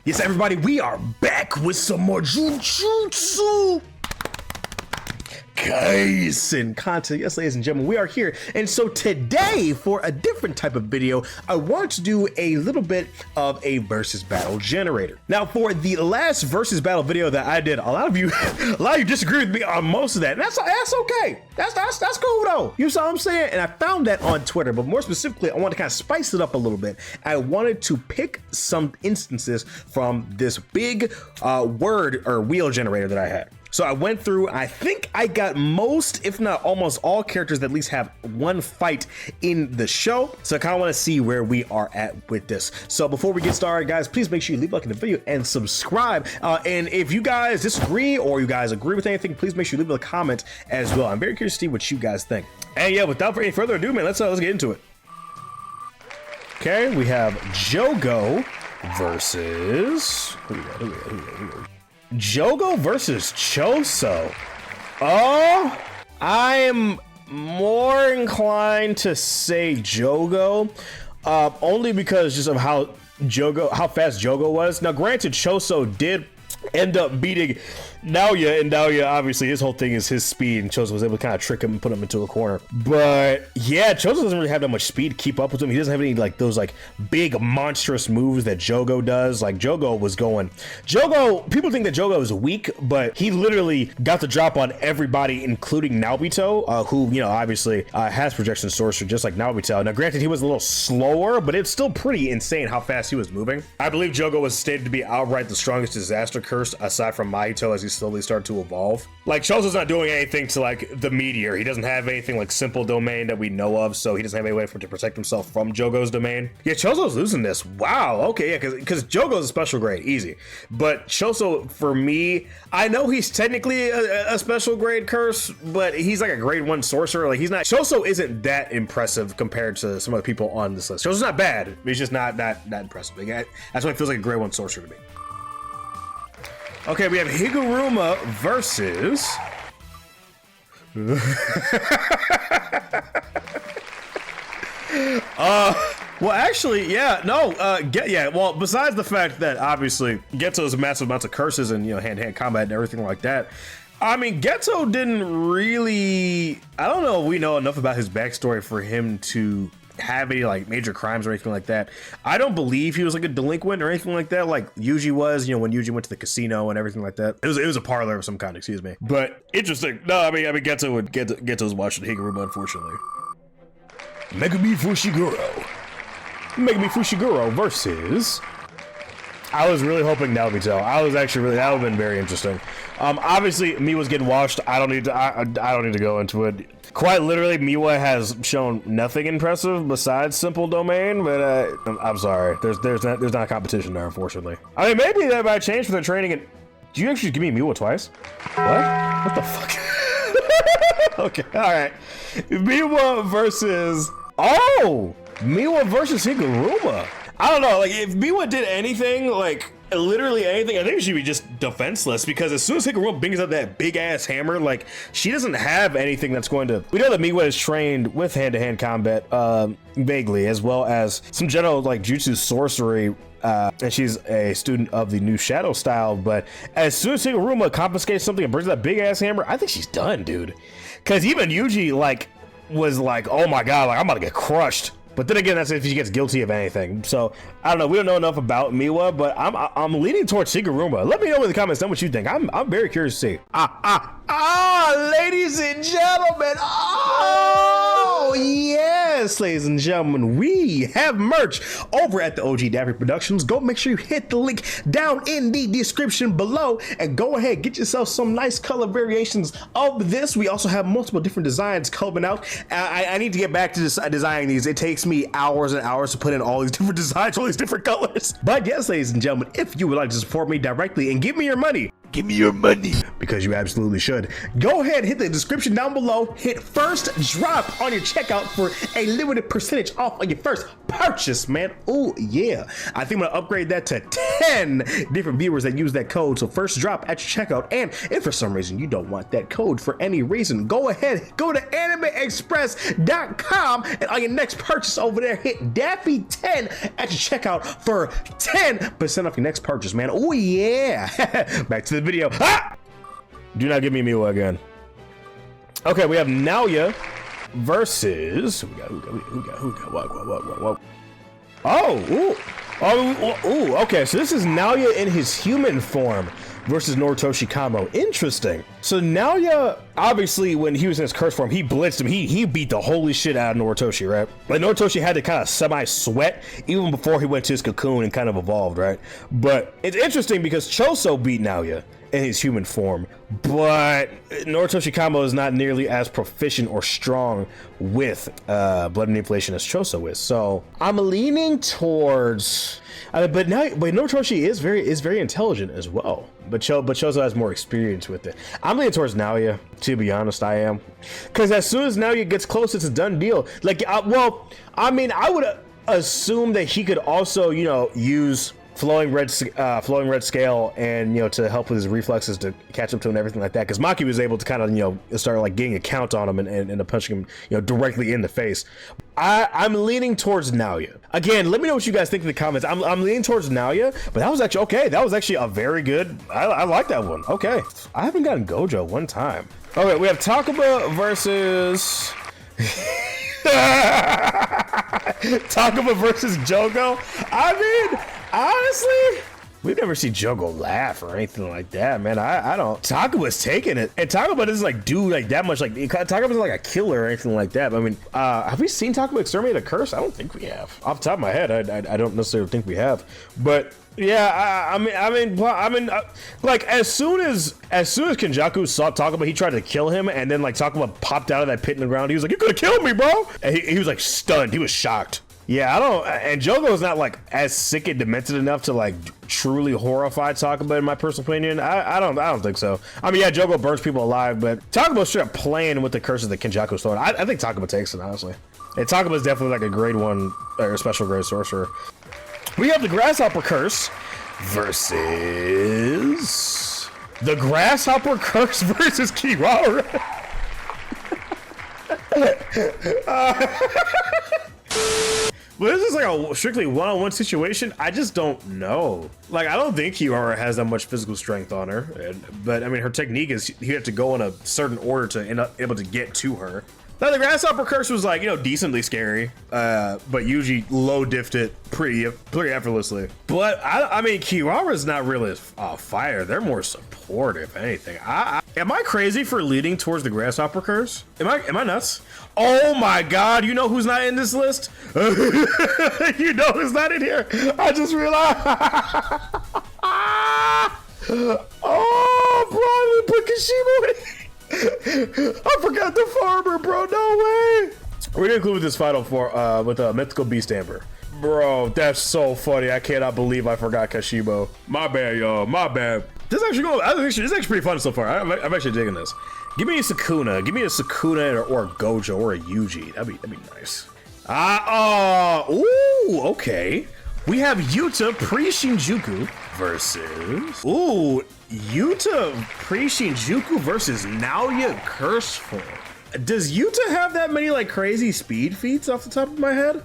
Yes, everybody, we are back with some more Jujutsu Kaisen content. Yes, ladies and gentlemen, we are here. And so today, for a different type of video, I want to do a little bit of a versus battle generator. Now, for the last versus battle video that I did, a lot of you disagreed with me on most of that. And that's okay. That's cool though. You saw what I'm saying? And I found that on Twitter, but more specifically, I want to kind of spice it up a little bit. I wanted to pick some instances from this big word or wheel generator that I had. So I went through, I think I got most, if not almost all characters that at least have one fight in the show. So I kind of want to see where we are at with this. So before we get started, guys, please make sure you leave a like in the video and subscribe. And if you guys disagree or you guys agree with anything, please make sure you leave a comment as well. I'm very curious to see what you guys think. And yeah, without any further ado, man, let's get into it. Okay, we have Jogo versus, who we got? Jogo versus Choso. Oh, I am more inclined to say Jogo, only because just of how fast Jogo was. Now, granted, Choso did end up beating Naoya, and Naoya, obviously, his whole thing is his speed, and Choso was able to kind of trick him and put him into a corner. But yeah, Choso doesn't really have that much speed to keep up with him. He doesn't have any like those like big monstrous moves that Jogo does. Like Jogo, people think that Jogo is weak, but he literally got the drop on everybody, including Naobito, who, you know, obviously has projection sorcery just like Naobito. Now, granted, he was a little slower, but it's still pretty insane how fast he was moving. I believe Jogo was stated to be outright the strongest disaster curse aside from Mahito as he slowly started to evolve. Like, Choso's not doing anything to like the meteor. He doesn't have anything like simple domain that we know of, so he doesn't have any way for him to protect himself from Jogo's domain. Yeah, Choso's losing this. Wow. Okay, yeah, because Jogo's a special grade, easy. But Choso, for me, I know he's technically a special grade curse, but he's like a grade 1 sorcerer. Like, he's not. Choso isn't that impressive compared to some of the people on this list. Choso's not bad, but he's just not that impressive. Like, that's why it feels like a grade 1 sorcerer to me. Okay, we have Higuruma versus well, actually, yeah, no, well, besides the fact that obviously Guiezao massive amounts of curses and, you know, hand-to-hand combat and everything like that, I mean, Guiezao didn't really, I don't know if we know enough about his backstory for him to have any like major crimes or anything like that. I don't believe he was like a delinquent or anything like that, like Yuji was, you know, when Yuji went to the casino and everything like that. It was a parlor of some kind, excuse me. But interesting. No, I mean Guiezao watching Higuruma, unfortunately. Megumi Fushiguro versus, I was really hoping Naobito. That would have been very interesting. Obviously Miwa's getting washed. I don't need to go into it. Quite literally, Miwa has shown nothing impressive besides simple domain, but I'm sorry. There's not a competition there, unfortunately. I mean, maybe that might change for their training. And do you actually give me Miwa twice? What the fuck? Okay, all right. Miwa versus Higuruma. I don't know. Like, if Miwa did anything, like literally anything, I think she would be just defenseless, because as soon as Higuruma brings up that big ass hammer, like, she doesn't have anything that's going to. We know that Miwa is trained with hand-to-hand combat vaguely, as well as some general like jutsu sorcery, and she's a student of the new shadow style. But as soon as Higuruma confiscates something and brings that big ass hammer, I think she's done, dude. Because even Yuji like was like, oh my god, like I'm about to get crushed. But then again, that's if she gets guilty of anything. So I don't know. We don't know enough about Miwa, but I'm leaning towards Higuruma. Let me know in the comments down what you think. I'm very curious to see. Ladies and gentlemen. Oh yes, ladies and gentlemen, we have merch over at the OG Daffy Productions. Go make sure you hit the link down in the description below and go ahead, get yourself some nice color variations of this. We also have multiple different designs coming out. I need to get back to designing these. It takes me hours and hours to put in all these different designs, all these different colors. But yes, ladies and gentlemen, if you would like to support me directly and give me your money, Give me your money. Because you absolutely should. Go ahead, hit the description down below. Hit first drop on your checkout for a limited percentage off on your first purchase, man. Oh yeah. I think I'm gonna upgrade that to 10 different viewers that use that code. So first drop at your checkout. And if for some reason you don't want that code for any reason, go ahead, go to animeexpress.com and on your next purchase over there, hit Daffy10 at your checkout for 10% off your next purchase, man. Oh yeah. Back to the video. Ah! Do not give me Miwa again. Okay, we have Naoya versus who got what? Oh, okay. So this is Naoya in his human form versus Noritoshi Kamo. Interesting. So Naoya, obviously, when he was in his curse form, he blitzed him. He beat the holy shit out of Noritoshi, right? Like Noritoshi had to kind of semi-sweat even before he went to his cocoon and kind of evolved, right? But it's interesting because Choso beat Naoya in his human form, but Noritoshi Kamo is not nearly as proficient or strong with blood manipulation as Choso is. So I'm leaning towards, but Noritoshi is very intelligent as well. But Choso has more experience with it. I'm leaning towards Naoya, to be honest. I am, because as soon as Naoya gets close, it's a done deal. Like, well, I mean, I would assume that he could also, you know, use flowing red scale and, you know, to help with his reflexes to catch up to him and everything like that, because Maki was able to kind of, you know, start like getting a count on him and punching him, you know, directly in the face. I'm leaning towards Naoya. Again, let me know what you guys think in the comments. I'm leaning towards Naoya, but that was actually okay. That was actually a very good, I like that one. Okay, I haven't gotten Gojo one time. Okay, we have Takaba versus Takaba versus Jogo. I mean, honestly, we've never seen Jogo laugh or anything like that, man. I don't. Takaba's taking it, and Takaba doesn't like do like that much. Like Takaba's like a killer or anything like that. But, I mean, have we seen Takaba exterminate a curse? I don't think we have. Off the top of my head, I don't necessarily think we have. But yeah, I mean, like as soon as Kenjaku saw Takaba, he tried to kill him, and then like Takaba popped out of that pit in the ground. He was like, "You could have killed me, bro!" And he was like stunned. He was shocked. Yeah, I don't, and Jogo's not like as sick and demented enough to like truly horrify Takaba, in my personal opinion. I don't think so. I mean, yeah, Jogo burns people alive, but Takaba's straight up playing with the curses that Kenjaku's throwing. I think Takaba takes it, honestly. And Takaba's definitely like a grade 1 or special grade sorcerer. We have the Grasshopper Curse versus the Grasshopper Curse versus Kiwara. Well, this is like a strictly one-on-one situation. I just don't know. Like, I don't think Kiwara has that much physical strength on her. But I mean, her technique is you have to go in a certain order to end up able to get to her. Now, the Grasshopper Curse was like, you know, decently scary, but usually low diffed it pretty effortlessly. But I mean, Kiwara's not really a fighter. They're more support, if anything. Am I crazy for leading towards the Grasshopper Curse? Am I nuts? Oh my God! You know who's not in this list? You know who's not in here? I just realized. Oh, bro, we put Kashimo in. I forgot the farmer, bro. No way. We're gonna include this final with a mythical beast amber. Bro, that's so funny. I cannot believe I forgot Kashibo. My bad, y'all. My bad. This is actually pretty fun so far. I'm actually digging this. Give me a Sukuna. Give me a Sukuna or a Gojo or a Yuji. That'd be nice. Ooh, okay. We have Yuta pre-Shinjuku versus Yuta pre-Shinjuku versus Naoya Curse Form. Does Yuta have that many like crazy speed feats off the top of my head?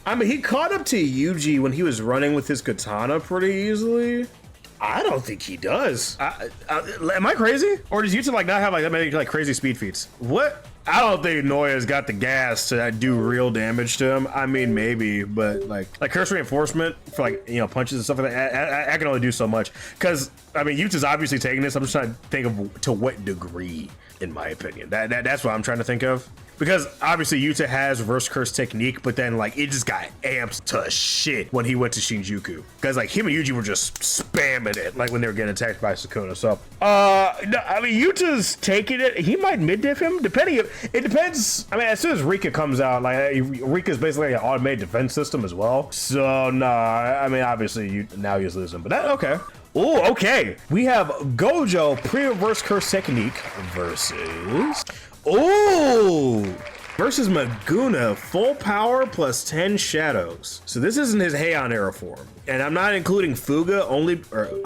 I mean, he caught up to Yuji when he was running with his katana pretty easily. I don't think he does. Am I crazy? Or does Yuta like not have like that many like crazy speed feats? What? I don't think Noya's got the gas to do real damage to him. I mean, maybe, but like curse reinforcement for like, you know, punches and stuff like that. I can only do so much because I mean, Yuta's obviously taking this. I'm just trying to think of to what degree, in my opinion. That's what I'm trying to think of. Because obviously Yuta has reverse curse technique, but then like it just got amped to shit when he went to Shinjuku. Because like him and Yuji were just spamming it like when they were getting attacked by Sukuna. So no, I mean Yuta's taking it. He might mid diff him depending. It depends. I mean, as soon as Rika comes out, like Rika's basically an automated defense system as well. So no, I mean obviously now he's losing, but that okay. Oh, okay. We have Gojo pre-reverse curse technique versus. Oh! Versus Maguna, full power plus 10 shadows. So this isn't his Heian era form. And I'm not including Fuga, I'm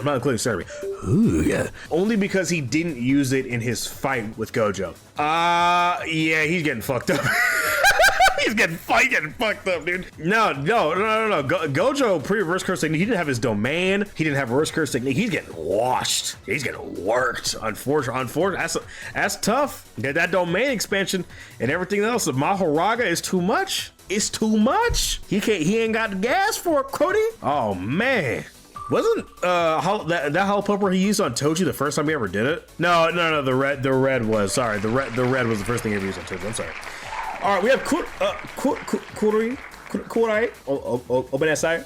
not including Serbi. Fuga. Only because he didn't use it in his fight with Gojo. Yeah, he's getting fucked up. He's getting fucked up, dude. No. Gojo pre-reverse curse technique, he didn't have his domain. He didn't have reverse curse technique. He's getting washed. He's getting worked. Unfortunately, that's tough. Get that domain expansion and everything else. If Mahoraga is too much, it's too much. He ain't got the gas for it, Cody. Oh man. Wasn't that hollow pepper he used on Toji the first time he ever did it? No, the red was, sorry. The red was the first thing he ever used on Toji. I'm sorry. All right, we have Kurai Obanesai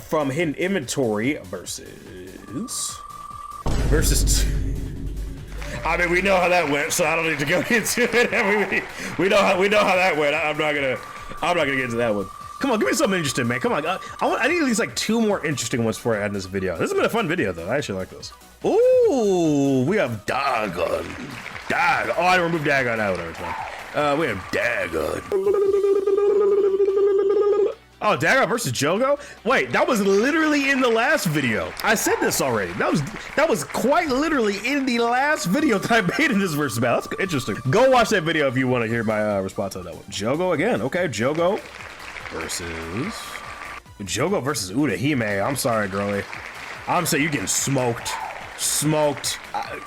from Hidden Inventory versus. I mean, we know how that went, so I don't need to go into it. We know how that went. I'm not gonna get into that one. Come on, give me something interesting, man. Come on, I need at least like 2 more interesting ones before I end this video. This has been a fun video, though. I actually like this. Ooh, we have Dagon. Oh, I removed Dagon out every time. We have Dagon. Oh, Dagon versus Jogo? Wait, that was literally in the last video. I said this already. That was quite literally in the last video that I made in this versus battle. That's interesting. Go watch that video if you want to hear my response on that one. Jogo again. Okay, Jogo versus Udahime. I'm sorry, girlie. I'm saying you're getting smoked.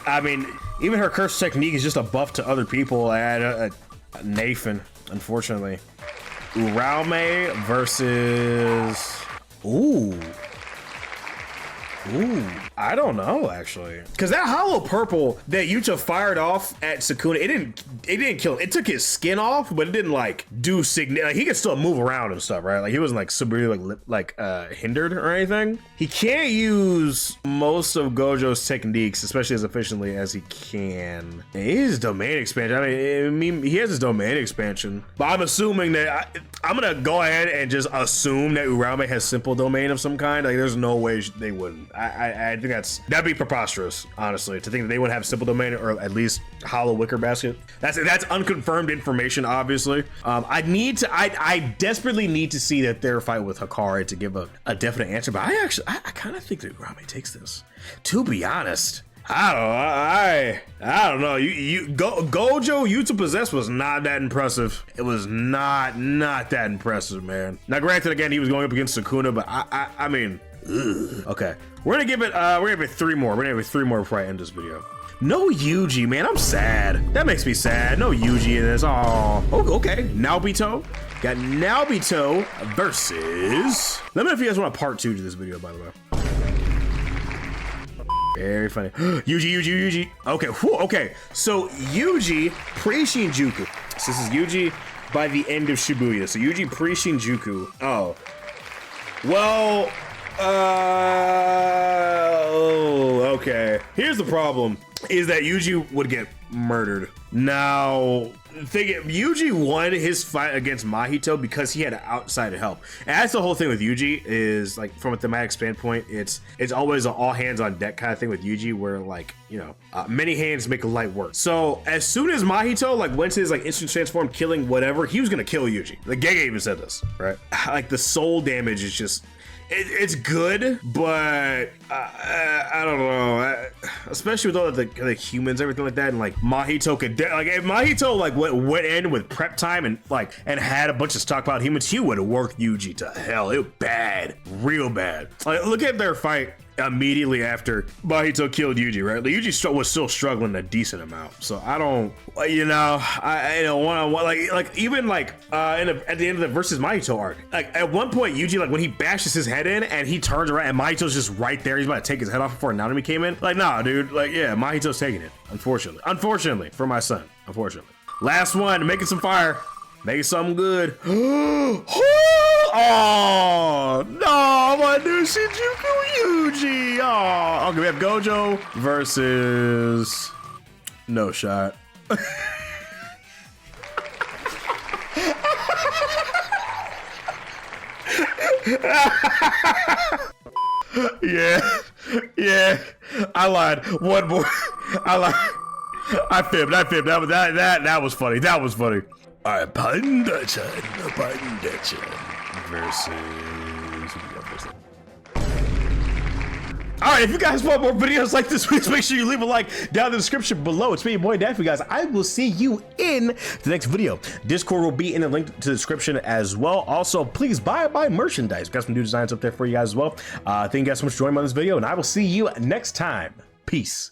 I mean, even her curse technique is just a buff to other people and Nathan, unfortunately. Uraume versus. Ooh, I don't know actually, because that hollow purple that Yuta fired off at Sukuna, it didn't kill him. It took his skin off, but it didn't like do significant. Like, he could still move around and stuff, right? Like he wasn't like severely hindered or anything. He can't use most of Gojo's techniques, especially as efficiently as he can. His domain expansion. I mean, he has his domain expansion, but I'm assuming that I'm gonna go ahead and just assume that Uraume has simple domain of some kind. Like there's no way they wouldn't. I think that'd be preposterous, honestly, to think that they would have simple domain or at least hollow wicker basket. That's unconfirmed information, obviously. I desperately need to see that their fight with Hikari to give a definite answer. But I kind of think that Uraume takes this. To be honest, I don't know. Gojo Yuta possessed was not that impressive. It was not that impressive, man. Now, granted, again, he was going up against Sukuna, but I mean. Ugh. Okay, we're gonna give it 3 more. We're gonna give it 3 more before I end this video. No Yuji, man, I'm sad. That makes me sad. No Yuji in this. Oh, okay. Naobito. Got Naobito versus. Let me know if you guys want a part 2 to this video, by the way. Very funny. Yuji. Okay, okay. So Yuji pre-Shinjuku. So this is Yuji by the end of Shibuya. So Yuji pre-Shinjuku. Oh. Well, okay. Here's the problem, is that Yuji would get murdered. Now, Yuji won his fight against Mahito because he had outside help. And that's the whole thing with Yuji, is like from a thematic standpoint, it's always an all hands on deck kind of thing with Yuji, where like, you know, many hands make light work. So as soon as Mahito like went to his like instant transform, killing whatever, he was gonna kill Yuji. Like Gege even said this, right? Like the soul damage is just. It's good, but I don't know. Especially with all the humans, everything like that, and like Mahito could like if Mahito like went in with prep time and had a bunch of stockpiled humans, he would have worked Yuji to hell. It was bad, real bad. Like look at their fight immediately after Mahito killed Yuji, right? Like, Yuji was still struggling a decent amount. So I don't, you know, I don't want to like even like at the end of the versus Mahito arc, like at one point Yuji, like when he bashes his head in and he turns around and Mahito's just right there, he's about to take his head off before Nanami came in. Like, nah, dude, like yeah, Mahito's taking it. Unfortunately for my son. Unfortunately. Last one, making some fire. Make something good. Oh no, my new Shinjuku Yuji. Oh, okay, we have Gojo versus No Shot. Yeah, yeah. I lied. One more. I lied. I fibbed. That was funny. That was funny. All right, Panda-chan versus. All right, if you guys want more videos like this, please make sure you leave a like down in the description below. It's me, your boy Daffy, guys. I will see you in the next video. Discord will be in the link to the description as well. Also, please buy merchandise. We've got some new designs up there for you guys as well. Thank you guys so much for joining me on this video, and I will see you next time. Peace.